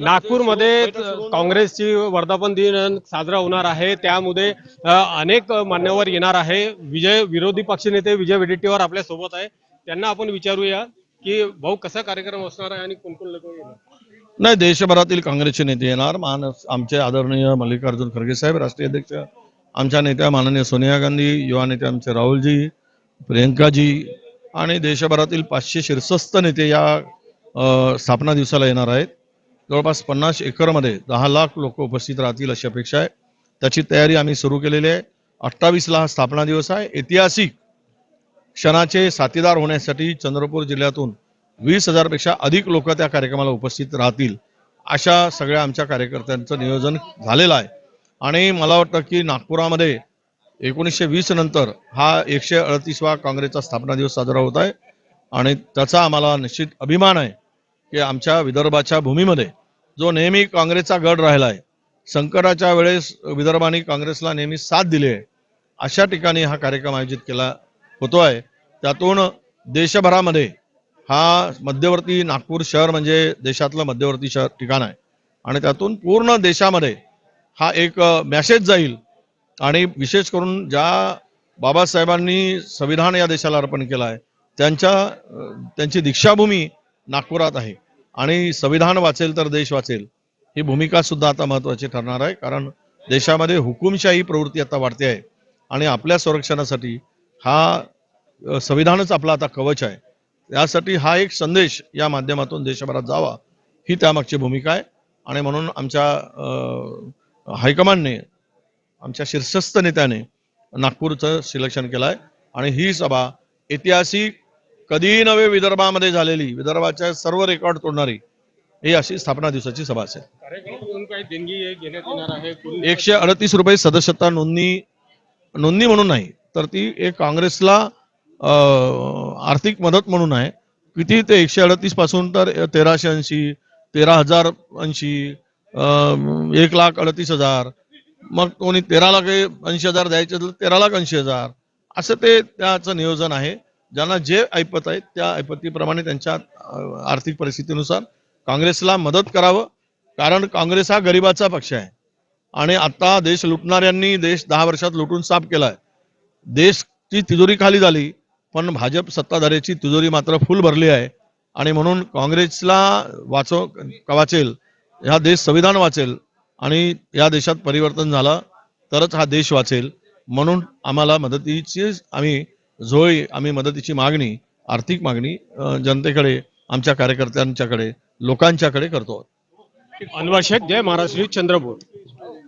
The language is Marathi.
नागपूरमध्ये काँग्रेसची वर्धापन दिन साजरा होणार आहे। त्यामध्ये अनेक मान्यवर येणार आहे। विरोधी पक्षनेते विजय वडेट्टीवार आपल्या सोबत आहे। त्यांना आपण विचारूया की भाऊ कसा कार्यक्रम असणार आहे आणि कोण कोण लोक येणार। नाही, देशभरातील काँग्रेसचे नेते येणार। आमचे आदरणीय मल्लिकार्जुन खरगे साहेब राष्ट्रीय अध्यक्ष, आमच्या नेत्या माननीय सोनिया गांधी, युवा नेते आमचे राहुलजी, प्रियंकाजी आणि देशभरातील 500 शीर्षस्थ नेते या स्थापना दिवसाला येणार आहेत। जवळपास 50 एकरमध्ये 10 लाख लोक उपस्थित राहतील अशी अपेक्षा आहे। त्याची तयारी आम्ही सुरू केलेली आहे। 28ला हा स्थापना दिवस आहे। ऐतिहासिक क्षणाचे साथीदार होण्यासाठी चंद्रपूर जिल्ह्यातून 20,000 पेक्षा अधिक लोक त्या कार्यक्रमाला उपस्थित राहतील अशा सगळ्या आमच्या कार्यकर्त्यांचं नियोजन झालेलं आहे। आणि मला वाटतं की नागपुरामध्ये 1920 नंतर हा 138वा काँग्रेसचा स्थापना दिवस साजरा होत आहे आणि त्याचा आम्हाला निश्चित अभिमान आहे की आमच्या विदर्भाच्या भूमीमध्ये जो नेहमी काँग्रेसचा गड राहिला आहे, संकटाच्या वेळेस विदर्भाने काँग्रेसला नेहमी साथ दिली आहे, अशा ठिकाणी हा कार्यक्रम आयोजित केला होतो आहे। त्यातून देशभरामध्ये हा मध्यवर्ती नागपूर शहर म्हणजे देशातलं मध्यवर्ती शहर ठिकाण आहे आणि त्यातून पूर्ण देशामध्ये हा एक मेसेज जाईल। आणि विशेष करून ज्या बाबासाहेबांनी संविधान या देशाला अर्पण केलं आहे त्यांची दीक्षाभूमी नागपुरात आहे आणि संविधान वाचेल तर देश वाचेल ही भूमिका सुद्धा आता महत्त्वाची ठरणार आहे। कारण देशामध्ये हुकुमशाही प्रवृत्ती आता वाढते आहे आणि आपल्या संरक्षणासाठी हा संविधानच आपला आता कवच आहे। यासाठी हा एक संदेश या माध्यमातून देशभरात जावा ही त्यामागची भूमिका आहे। आणि म्हणून आमच्या हायकमांडने, आमच्या शीर्षस्थ नेत्याने नागपूरचं सिलेक्शन केलं आहे आणि ही सभा ऐतिहासिक, कधी नव्हे विदर्भामध्ये झालेली, विदर्भाच्या सर्व रेकॉर्ड तोडणारी ही अशी स्थापना दिवसाची सभा असेल। कार्यक्रमातून काही देणगी घेण्यात येणार आहे। 138 रुपये सदस्यता नोंदणी म्हणून नाही तर ती एक काँग्रेसला आर्थिक मदत म्हणून आहे। किती ते 138 पासून तर 1380, 13,080, 1,38,000, मग कोणी 13,80,000 द्यायचे तर 13,80,000 असं ते त्याचं नियोजन आहे। ज्यांना जे ऐपत आहे त्या ऐपतीप्रमाणे त्यांच्या आर्थिक परिस्थितीनुसार काँग्रेसला मदत करावं। कारण काँग्रेस हा गरिबाचा पक्ष आहे आणि आता देश लुटणाऱ्यांनी देश 10 वर्षात लुटून साफ केलाय। देशची तिजोरी खाली झाली पण भाजप सत्ताधाऱ्याची तिजोरी मात्र फुल भरली आहे आणि म्हणून काँग्रेसला वाचेल, हा देश संविधान वाचेल आणि या देशात परिवर्तन झालं तरच हा देश वाचेल। म्हणून आम्हाला मदतीची मागणी, आर्थिक मागणी जनतेकडे, आमच्या कार्यकर्त्यांच्याकडे, लोकांच्याकडे करतो। अनवर शेख, जय महाराष्ट्र, चंद्रपूर।